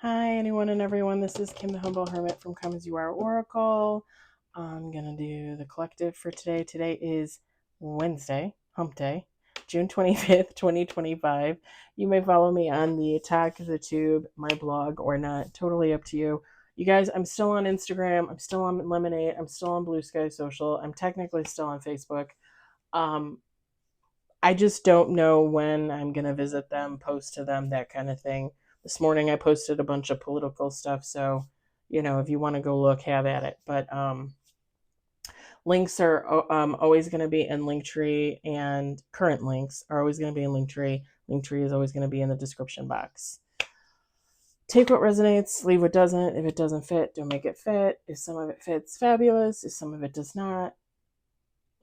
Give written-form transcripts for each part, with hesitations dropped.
Hi, anyone and everyone. This is Kim the Humble Hermit from Come As You Are Oracle. I'm going to do the collective for today. Today is Wednesday, Hump Day, June 25th, 2025. You may follow me on the Attack of the Tube, my blog, or not. Totally up to you. You guys, I'm still on Instagram. I'm still on Lemonade. I'm still on Blue Sky Social. I'm technically still on Facebook. I just don't know when I'm going to visit them, post to them, that kind of thing. This morning I posted a bunch of political stuff, so if you want to go look, have at it. But links are always going to be in Linktree, and current links are always going to be in Linktree. Linktree is always going to be in the description box. Take what resonates, leave what doesn't. If it doesn't fit, don't make it fit. If some of it fits, fabulous. If some of it does not,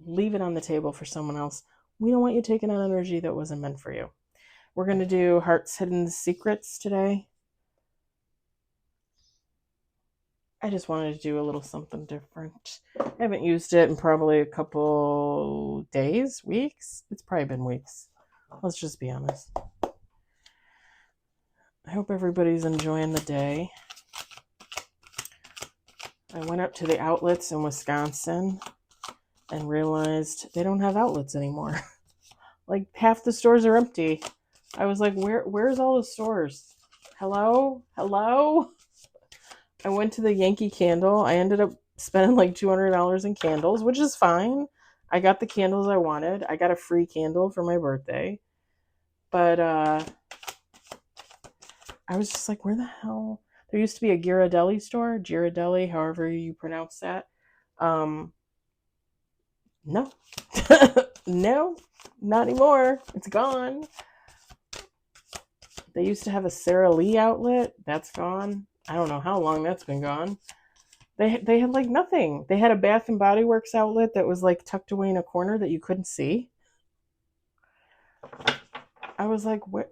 leave it on the table for someone else. We don't want you taking on energy that wasn't meant for you. We're going to do Heart's Hidden Secrets today. I just wanted to do a little something different. I haven't used it in probably a couple days, weeks. It's probably been weeks. Let's just be honest. I hope everybody's enjoying the day. I went up to the outlets in Wisconsin and realized they don't have outlets anymore. Like half the stores are empty. I was like, where's all the stores? Hello? I went to the Yankee Candle. I ended up spending like $200 in candles, which is fine. I got the candles I wanted. I got a free candle for my birthday. But I was just like, where the hell? There used to be a Ghirardelli store. Ghirardelli, however you pronounce that. No. No, not anymore. It's gone. They used to have a Sara Lee outlet. That's gone. I don't know how long that's been gone. They had like nothing. They had a Bath and Body Works outlet that was like tucked away in a corner that you couldn't see. I was like, what?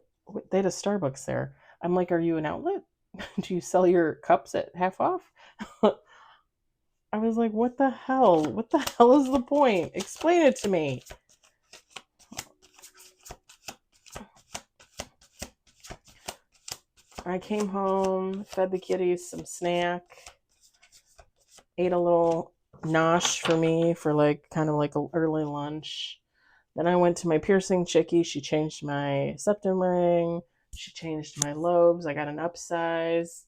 They had a Starbucks there. I'm like, are you an outlet? Do you sell your cups at half off? I was like, what the hell? What the hell is the point? Explain it to me. I came home, fed the kitties some snack, ate a little nosh for me for like kind of like an early lunch. Then I went to my piercing chickie. She changed my septum ring. She changed my lobes. I got an upsize.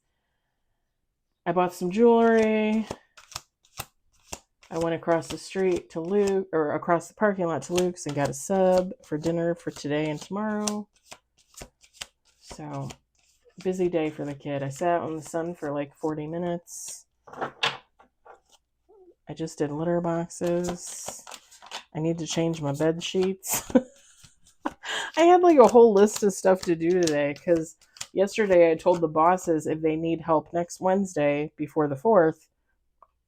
I bought some jewelry. I went across the street to Luke, or across the parking lot to Luke's, and got a sub for dinner for today and tomorrow. So, busy day for the kid. I sat out in the sun for like 40 minutes. I just did litter boxes. I need to change my bed sheets. I had like a whole list of stuff to do today because yesterday I told the bosses if they need help next Wednesday before the 4th,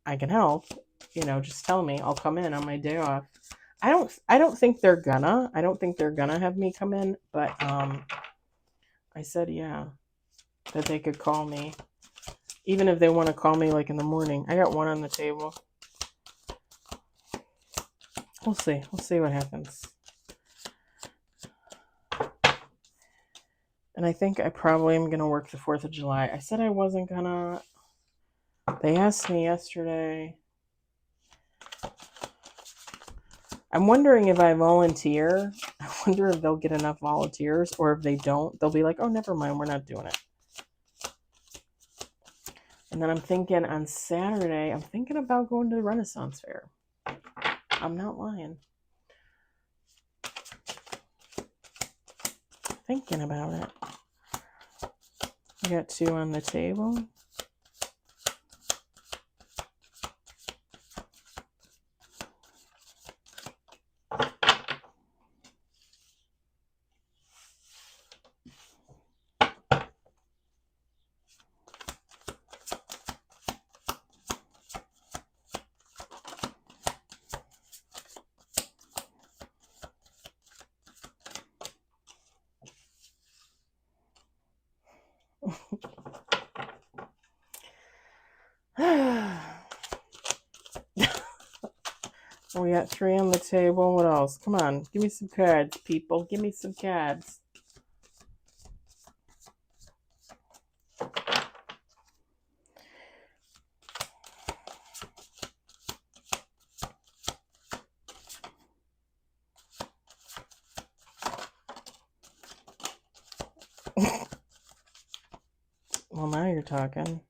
I can help. Just tell me. I'll come in on my day off. I don't think they're gonna. I don't think they're gonna have me come in, but I said yeah, that they could call me. Even if they want to call me like in the morning. I got one on the table. We'll see. We'll see what happens. And I think I probably am going to work the 4th of July. I said I wasn't going to. They asked me yesterday. I'm wondering if I volunteer. I wonder if they'll get enough volunteers, or if they don't, they'll be like, oh, never mind, we're not doing it. And then I'm thinking on Saturday, I'm thinking about going to the Renaissance Fair. I'm not lying. Thinking about it. I got 2 on the table. We got 3 on the table. What else? Come on. Give me some cards, people. Give me some cards. Well, now you're talking.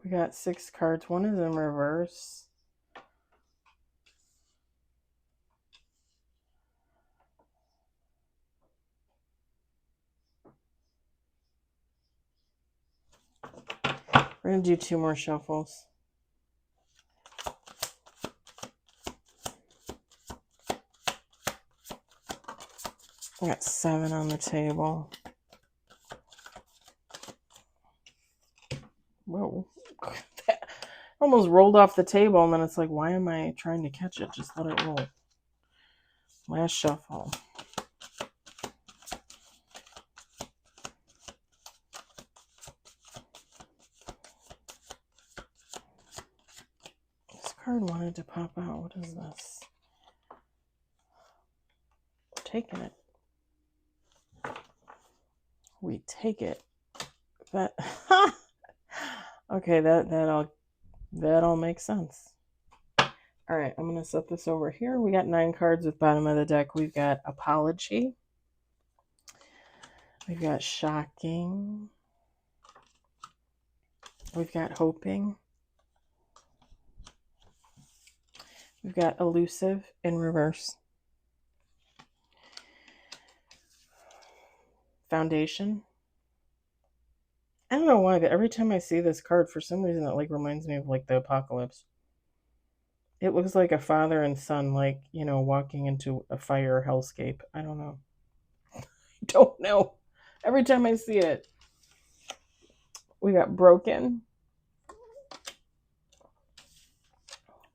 We got 6 cards. One is in reverse. We're going to do 2 more shuffles. I got 7 on the table. Whoa. That almost rolled off the table, and then it's like, why am I trying to catch it? Just let it roll. Last shuffle. This card wanted to pop out. What is this? We're taking it. We take it. That okay, that all makes sense. All right, I'm going to set this over here. We got 9 cards with bottom of the deck. We've got apology. We've got shocking. We've got hoping. We've got elusive in reverse. Foundation. I don't know why, but every time I see this card, for some reason, it like reminds me of like the apocalypse. It looks like a father and son, like, you know, walking into a fire hellscape. I don't know. Don't know. Every time I see it. We got broken.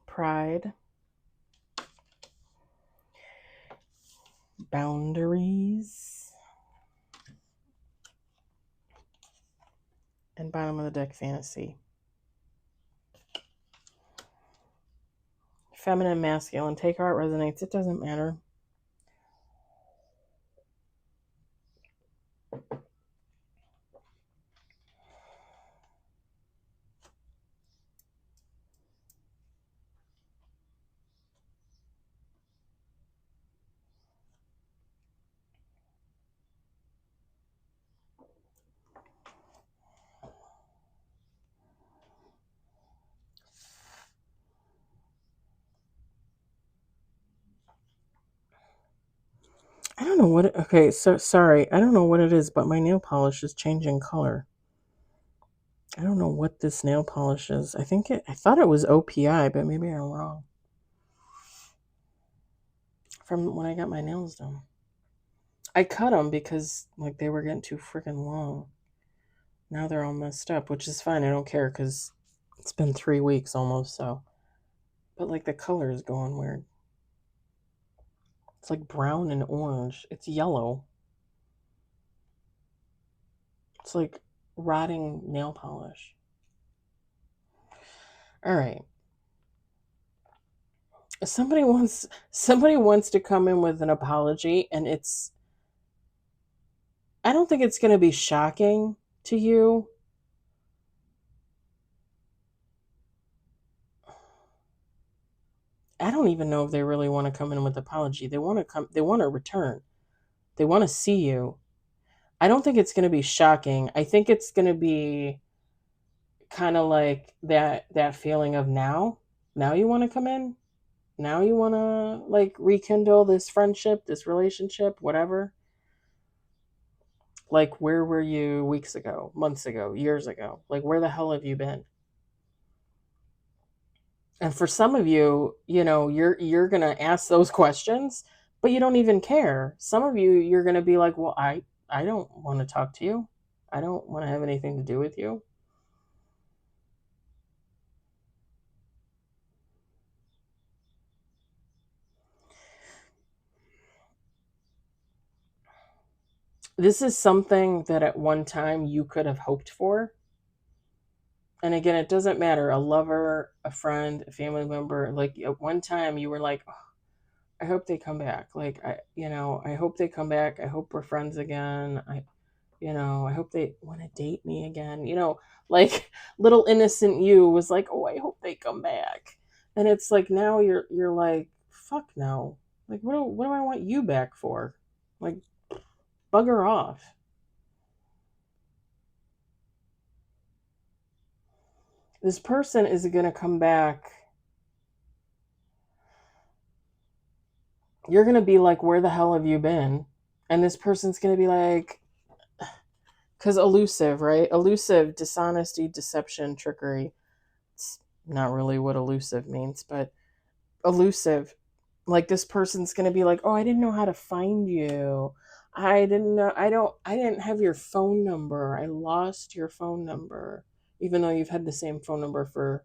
Pride. Boundaries. And bottom of the deck, fantasy. Feminine, masculine. Take how it resonates. It doesn't matter. I don't know what it, okay, so sorry. I don't know what it is, but my nail polish is changing color. I don't know what this nail polish is. I thought it was OPI, but maybe I'm wrong. From when I got my nails done. I cut them because like they were getting too freaking long. Now they're all messed up, which is fine. I don't care because it's been 3 weeks almost, so. But like the color is going weird. It's like brown and orange. It's yellow. It's like rotting nail polish. All right. Somebody wants to come in with an apology, and I don't think it's going to be shocking to you. I don't even know if they really want to come in with an apology. They want to return. They want to see you. I don't think it's going to be shocking. I think it's going to be kind of like that feeling of now you want to come in? Now you want to like rekindle this friendship, this relationship, whatever? Like, where were you weeks ago, months ago, years ago? Like, where the hell have you been? And for some of you, you know, you're going to ask those questions, but you don't even care. Some of you, you're going to be like, well, I don't want to talk to you. I don't want to have anything to do with you. This is something that at one time you could have hoped for. And again, it doesn't matter, a lover, a friend, a family member. Like at one time you were like, oh, I hope they come back. Like, I hope they come back. I hope we're friends again. I hope they want to date me again. Like little innocent you was like, oh, I hope they come back. And it's like now you're like, fuck no. Like, what do I want you back for? Like, bugger off. This person is going to come back. You're going to be like, where the hell have you been? And this person's going to be like, because elusive, right? Elusive, dishonesty, deception, trickery. It's not really what elusive means, but elusive. Like, this person's going to be like, oh, I didn't know how to find you. I didn't have your phone number. I lost your phone number. Even though you've had the same phone number for,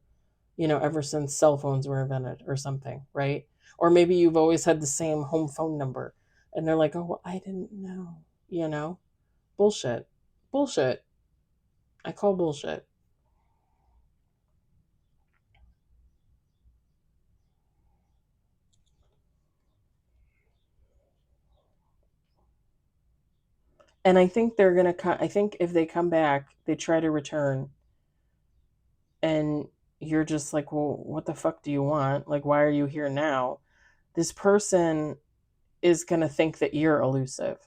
ever since cell phones were invented or something, right? Or maybe you've always had the same home phone number. And they're like, oh, well, I didn't know. Bullshit. Bullshit. I call bullshit. And I think they're going to I think if they come back, they try to return, and you're just like, well, what the fuck do you want? Like, why are you here now? This person is going to think that you're elusive.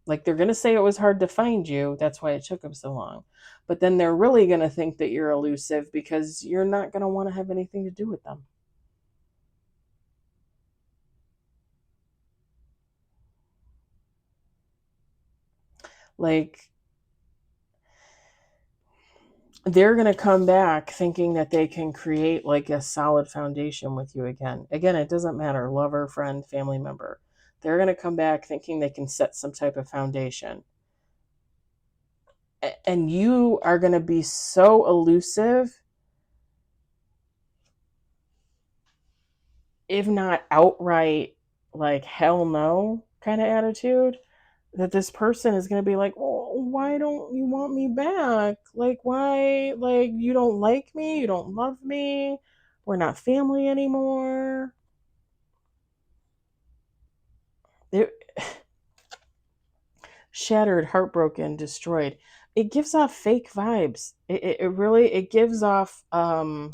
Like, they're going to say it was hard to find you. That's why it took them so long. But then they're really going to think that you're elusive because you're not going to want to have anything to do with them. Like, they're going to come back thinking that they can create like a solid foundation with you again. Again, it doesn't matter, lover, friend, family member. They're going to come back thinking they can set some type of foundation. And you are going to be so elusive, if not outright like hell no kind of attitude, that this person is going to be like, oh, why don't you want me back? Like, why? Like, you don't like me? You don't love me? We're not family anymore. They're shattered, heartbroken, destroyed. It gives off fake vibes. It really, it gives off, like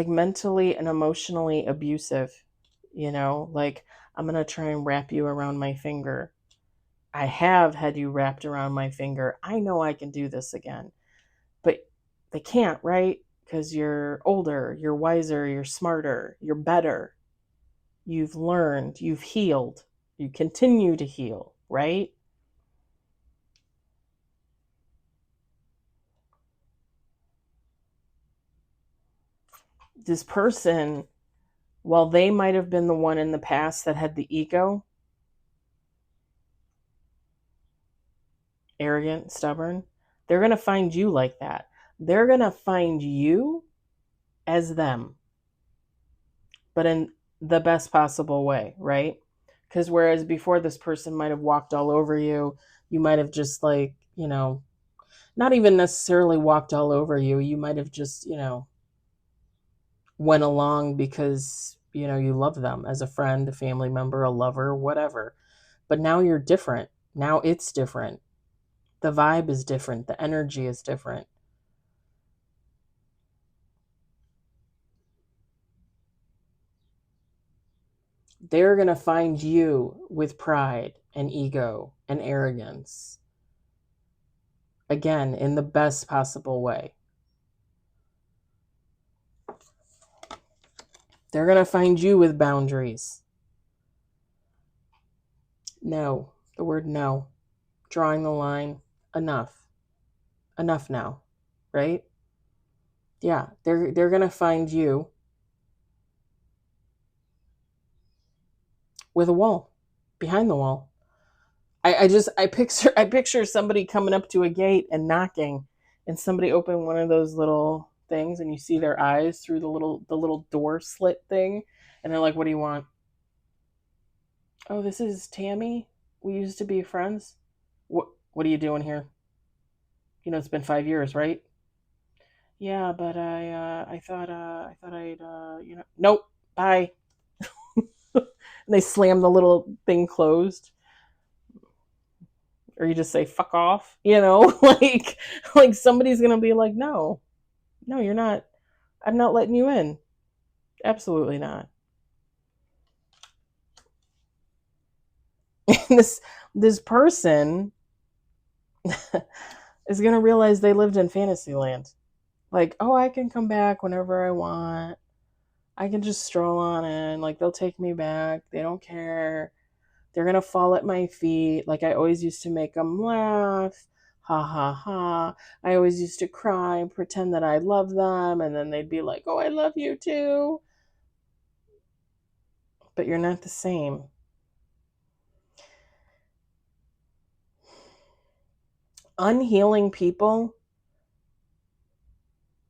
mentally and emotionally abusive, like, I'm going to try and wrap you around my finger. I have had you wrapped around my finger. I know I can do this again. But they can't, right? Because you're older, you're wiser, you're smarter, you're better. You've learned, you've healed, you continue to heal, right? This person, while they might have been the one in the past that had the ego, arrogant, stubborn, they're going to find you like that. They're going to find you as them, but in the best possible way, right? Because whereas before this person might have walked all over you, you might have just like, not even necessarily walked all over you. You might have just, went along because, you love them as a friend, a family member, a lover, whatever. But now you're different. Now it's different. The vibe is different. The energy is different. They're going to find you with pride and ego and arrogance. Again, in the best possible way. They're going to find you with boundaries. No. The word no. Drawing the line. Enough. Enough now. Right? Yeah. They're going to find you with a wall. Behind the wall. I picture somebody coming up to a gate and knocking, and somebody open one of those little things, and you see their eyes through the little door slit thing, and they're like, "What do you want?" "Oh, this is Tammy. We used to be friends." What are you doing here? It's been 5 years, right? Yeah, but I thought I'd nope, bye. And they slam the little thing closed. Or you just say fuck off, like somebody's gonna be like, no, No, you're not. I'm not letting you in. Absolutely not. This person is going to realize they lived in Fantasyland. Like, oh, I can come back whenever I want. I can just stroll on in. Like, they'll take me back. They don't care. They're going to fall at my feet. Like, I always used to make them laugh. Ha ha ha. I always used to cry and pretend that I love them. And then they'd be like, oh, I love you too. But you're not the same. Unhealing people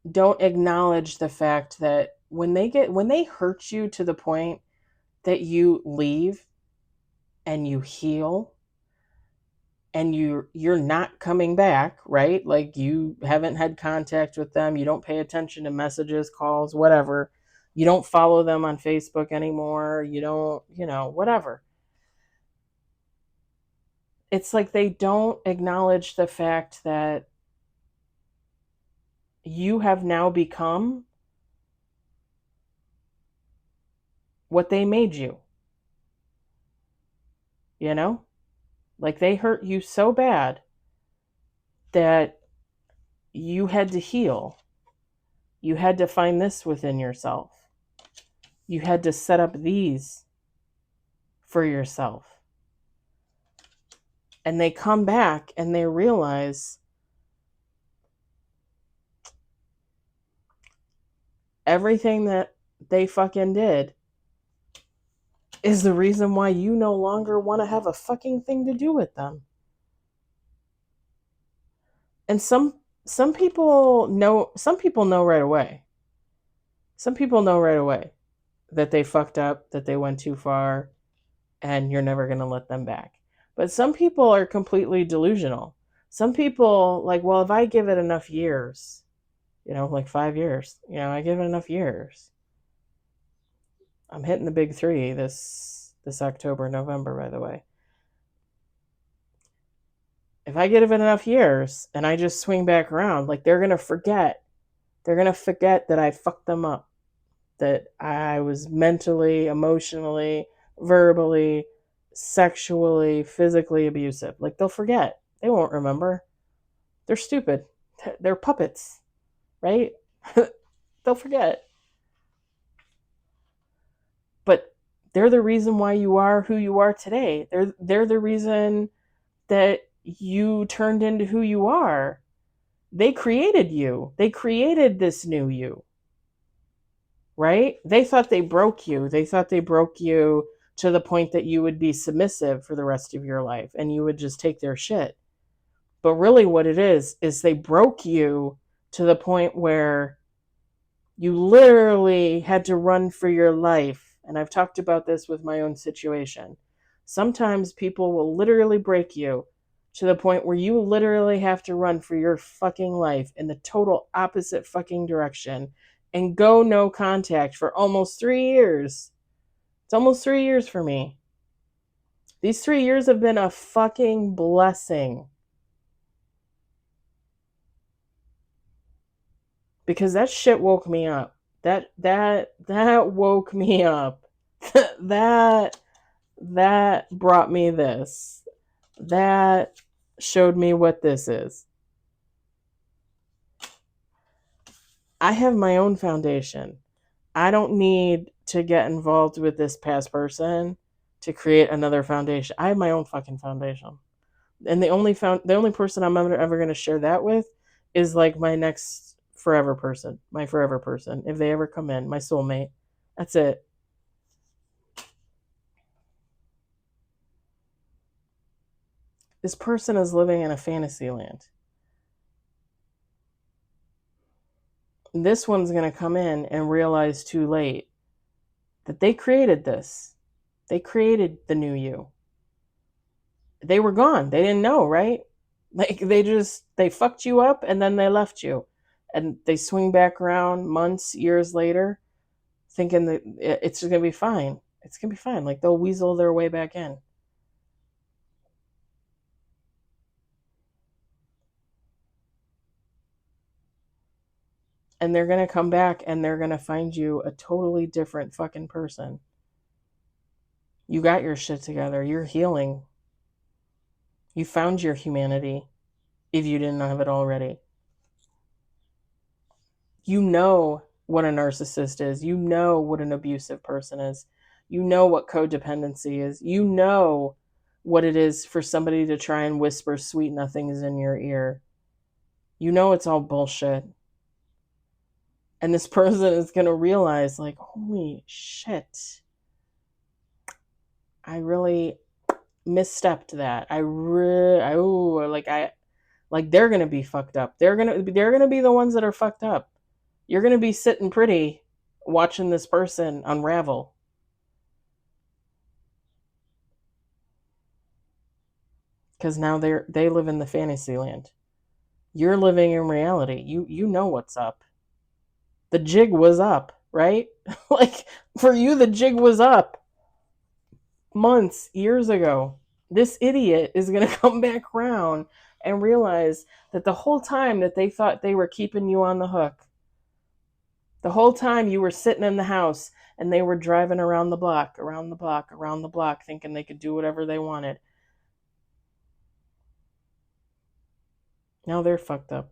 don't acknowledge the fact that when they hurt you to the point that you leave and you heal and you're not coming back, right? Like you haven't had contact with them, you don't pay attention to messages, calls, whatever. You don't follow them on Facebook anymore, you don't, whatever. It's like they don't acknowledge the fact that you have now become what they made you, you know? Like they hurt you so bad that you had to heal. You had to find this within yourself. You had to set up these for yourself. And they come back and they realize everything that they fucking did is the reason why you no longer want to have a fucking thing to do with them. And some people know right away. Some people know right away that they fucked up, that they went too far, and you're never going to let them back. But some people are completely delusional. Some people, like, well, if I give it enough years, like 5 years, I give it enough years. I'm hitting the big 3 this October, November, by the way. If I give it enough years and I just swing back around, like they're going to forget. They're going to forget that I fucked them up, that I was mentally, emotionally, verbally, sexually, physically abusive. Like they'll forget. They won't remember. They're stupid. They're puppets, right? They'll forget. But they're the reason why you are who you are today. They're the reason that you turned into who you are. They created you. They created this new you. Right? They thought they broke you. They thought they broke you to the point that you would be submissive for the rest of your life and you would just take their shit. But really what it is they broke you to the point where you literally had to run for your life. And I've talked about this with my own situation. Sometimes people will literally break you to the point where you literally have to run for your fucking life in the total opposite fucking direction and go no contact for almost 3 years. It's almost 3 years for me. These 3 years have been a fucking blessing. Because that shit woke me up. That woke me up. that brought me this. That showed me what this is. I have my own foundation. I don't need to get involved with this past person to create another foundation. I have my own fucking foundation. And the only person I'm ever going to share that with is like my next forever person, my forever person. If they ever come in, my soulmate. That's it. This person is living in a fantasy land. This one's going to come in and realize too late that they created this. They created the new you. They were gone. They didn't know, right? Like they fucked you up and then they left you. And they swing back around months, years later, thinking that it's going to be fine. It's going to be fine. Like they'll weasel their way back in. And they're going to come back and they're going to find you a totally different fucking person. You got your shit together. You're healing. You found your humanity if you didn't have it already. You know what a narcissist is. You know what an abusive person is. You know what codependency is. You know what it is for somebody to try and whisper sweet nothings in your ear. You know it's all bullshit. And this person is going to realize, like, holy shit, I really misstepped that. Like they're going to be fucked up. They're going to be the ones that are fucked up. You're going to be sitting pretty watching this person unravel. Because now they live in the fantasy land. You're living in reality. You know what's up. The jig was up, right? Like for you, the jig was up months, years ago. This idiot is going to come back around and realize that the whole time that they thought they were keeping you on the hook, the whole time you were sitting in the house and they were driving around the block, around the block, around the block, thinking they could do whatever they wanted. Now they're fucked up.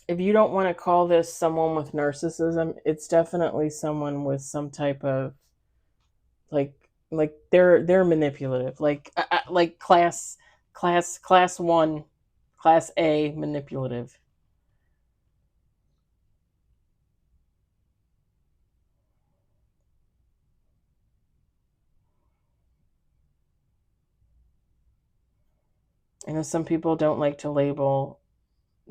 If you don't want to call this someone with narcissism, it's definitely someone with some type of like they're manipulative, like class 1, class A manipulative. I know some people don't like to label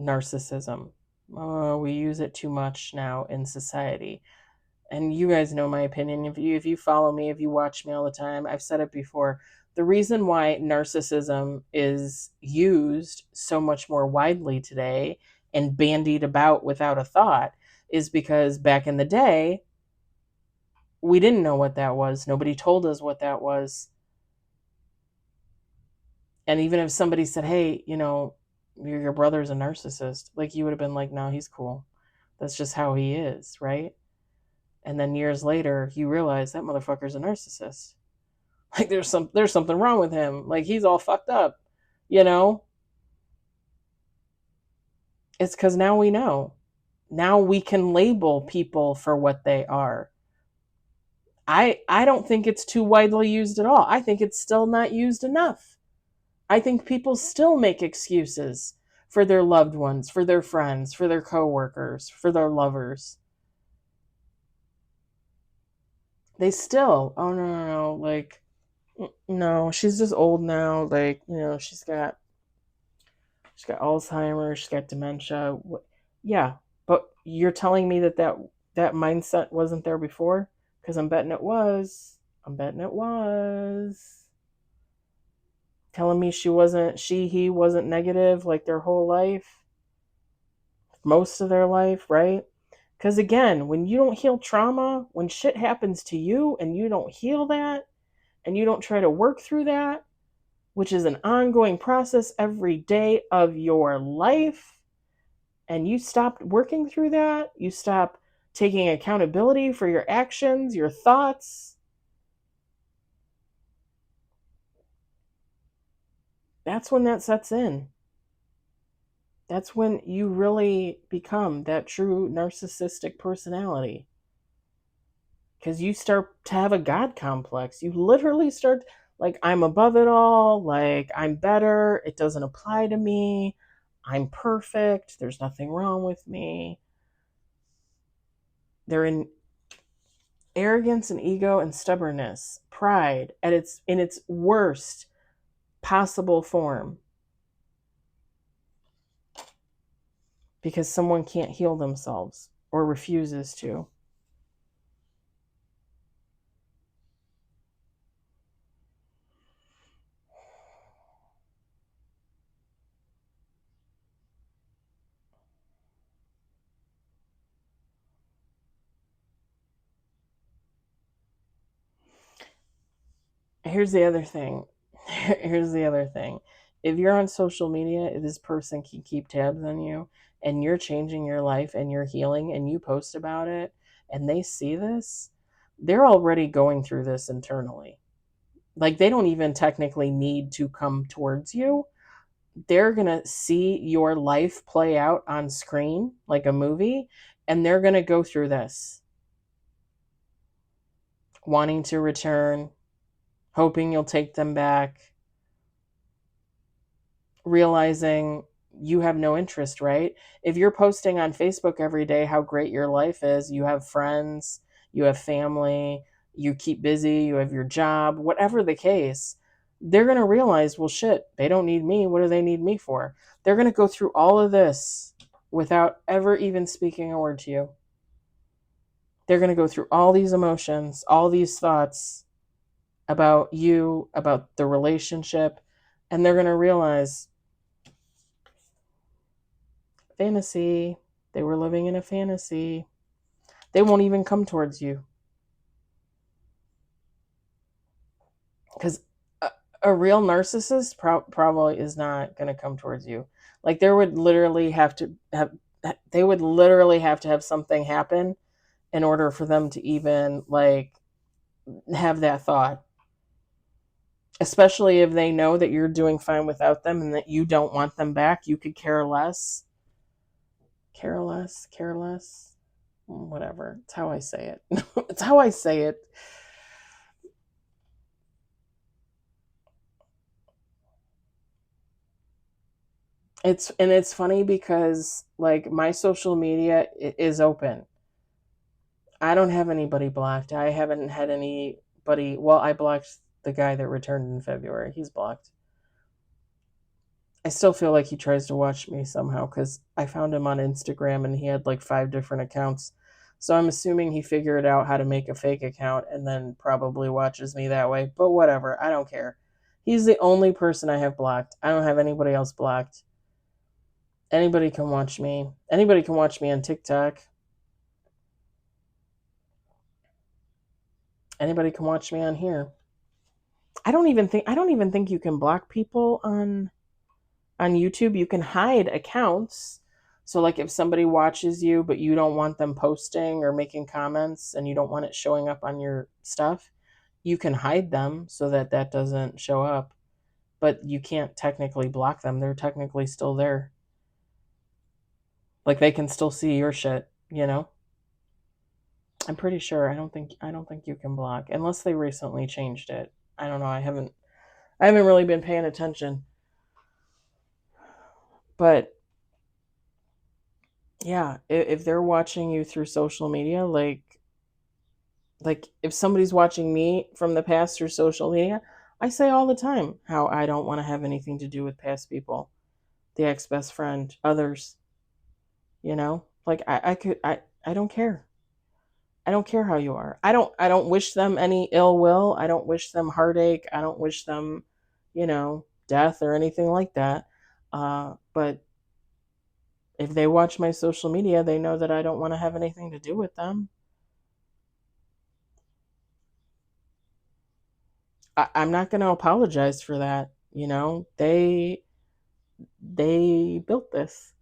narcissism. We use it too much now in society. And you guys know my opinion. If you follow me, if you watch me all the time, I've said it before. The reason why narcissism is used so much more widely today and bandied about without a thought is because back in the day, we didn't know what that was. Nobody told us what that was. And even if somebody said, hey, your brother's a narcissist, like you would have been like, no, he's cool. That's just how he is, right? And then years later, you realize that motherfucker's a narcissist. Like there's something wrong with him. Like he's all fucked up, you know? It's because now we know. Now we can label people for what they are. I don't think it's too widely used at all. I think it's still not used enough. I think people still make excuses for their loved ones, for their friends, for their coworkers, for their lovers. They still, oh no, like, no, she's just old now. Like, she's got Alzheimer's, she's got dementia. Yeah, but you're telling me that mindset wasn't there before? Because I'm betting it was. I'm betting it was. Telling me he wasn't negative like their whole life, most of their life, right? Because again, when you don't heal trauma, when shit happens to you and you don't heal that, and you don't try to work through that, which is an ongoing process every day of your life, and you stop working through that, you stop taking accountability for your actions, your thoughts, that's when that sets in. That's when you really become that true narcissistic personality. Because you start to have a God complex. You literally start, like, I'm above it all, like, I'm better, it doesn't apply to me, I'm perfect, there's nothing wrong with me. They're in arrogance and ego and stubbornness, pride at its worst possible form. Because someone can't heal themselves or refuses to. Here's the other thing. Here's the other thing. If you're on social media, this person can keep tabs on you and you're changing your life and you're healing and you post about it and they see this, they're already going through this internally. Like they don't even technically need to come towards you. They're going to see your life play out on screen like a movie and they're going to go through this. Wanting to return, hoping you'll take them back, realizing you have no interest, right? If you're posting on Facebook every day how great your life is, you have friends, you have family, you keep busy, you have your job, whatever the case, they're going to realize, well, shit, they don't need me. What do they need me for? They're going to go through all of this without ever even speaking a word to you. They're going to go through all these emotions, all these thoughts about you, about the relationship, and they're going to realize fantasy. They were living in a fantasy. They won't even come towards you. Because a real narcissist probably is not going to come towards you. Like there would literally have to have, they would literally have to have something happen in order for them to even like have that thought. Especially if they know that you're doing fine without them and that you don't want them back. You could care less. Care less, care less. Whatever. It's how I say it. It's how I say it. It's funny because like my social media is open. I don't have anybody blocked. I haven't had anybody. Well, I blocked the guy that returned in February. He's blocked. I still feel like he tries to watch me somehow because I found him on Instagram and he had like 5 different accounts. So I'm assuming he figured out how to make a fake account and then probably watches me that way. But whatever, I don't care. He's the only person I have blocked. I don't have anybody else blocked. Anybody can watch me. Anybody can watch me on TikTok. Anybody can watch me on here. I don't even think you can block people on YouTube. You can hide accounts. So like if somebody watches you but you don't want them posting or making comments and you don't want it showing up on your stuff, you can hide them so that that doesn't show up. But you can't technically block them. They're technically still there. Like they can still see your shit, you know? I'm pretty sure. I don't think you can block unless they recently changed it. I don't know. I haven't really been paying attention. But yeah, if they're watching you through social media, like if somebody's watching me from the past through social media, I say all the time how I don't want to have anything to do with past people, the ex-best friend, others, you know? Like I don't care. I don't care how you are. I don't wish them any ill will. I don't wish them heartache. I don't wish them, death or anything like that. But if they watch my social media, they know that I don't want to have anything to do with them. I'm not going to apologize for that. They built this.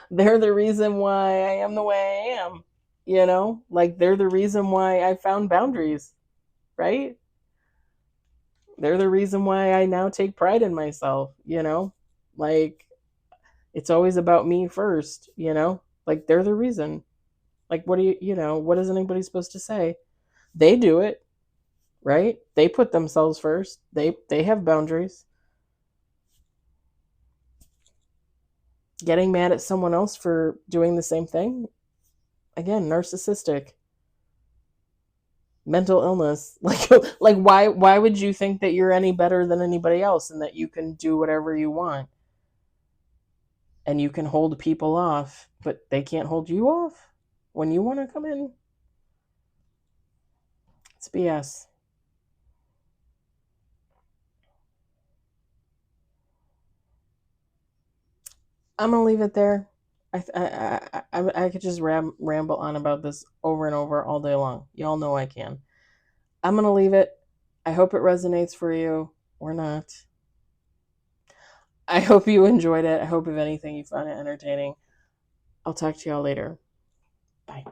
They're the reason why I am the way I am. Like they're the reason why I found boundaries, right? They're the reason why I now take pride in myself. Like it's always about me first. Like they're the reason. Like what is anybody supposed to say? They do it, right? They put themselves first. They have boundaries. Getting mad at someone else for doing the same thing, again, narcissistic, mental illness. Like why would you think that you're any better than anybody else and that you can do whatever you want and you can hold people off, but they can't hold you off when you want to come in? It's BS. I'm gonna leave it there. I could just ramble on about this over and over all day long. Y'all know I can. I'm gonna leave it. I hope it resonates for you or not. I hope you enjoyed it. I hope, if anything, you found it entertaining. I'll talk to y'all later. Bye.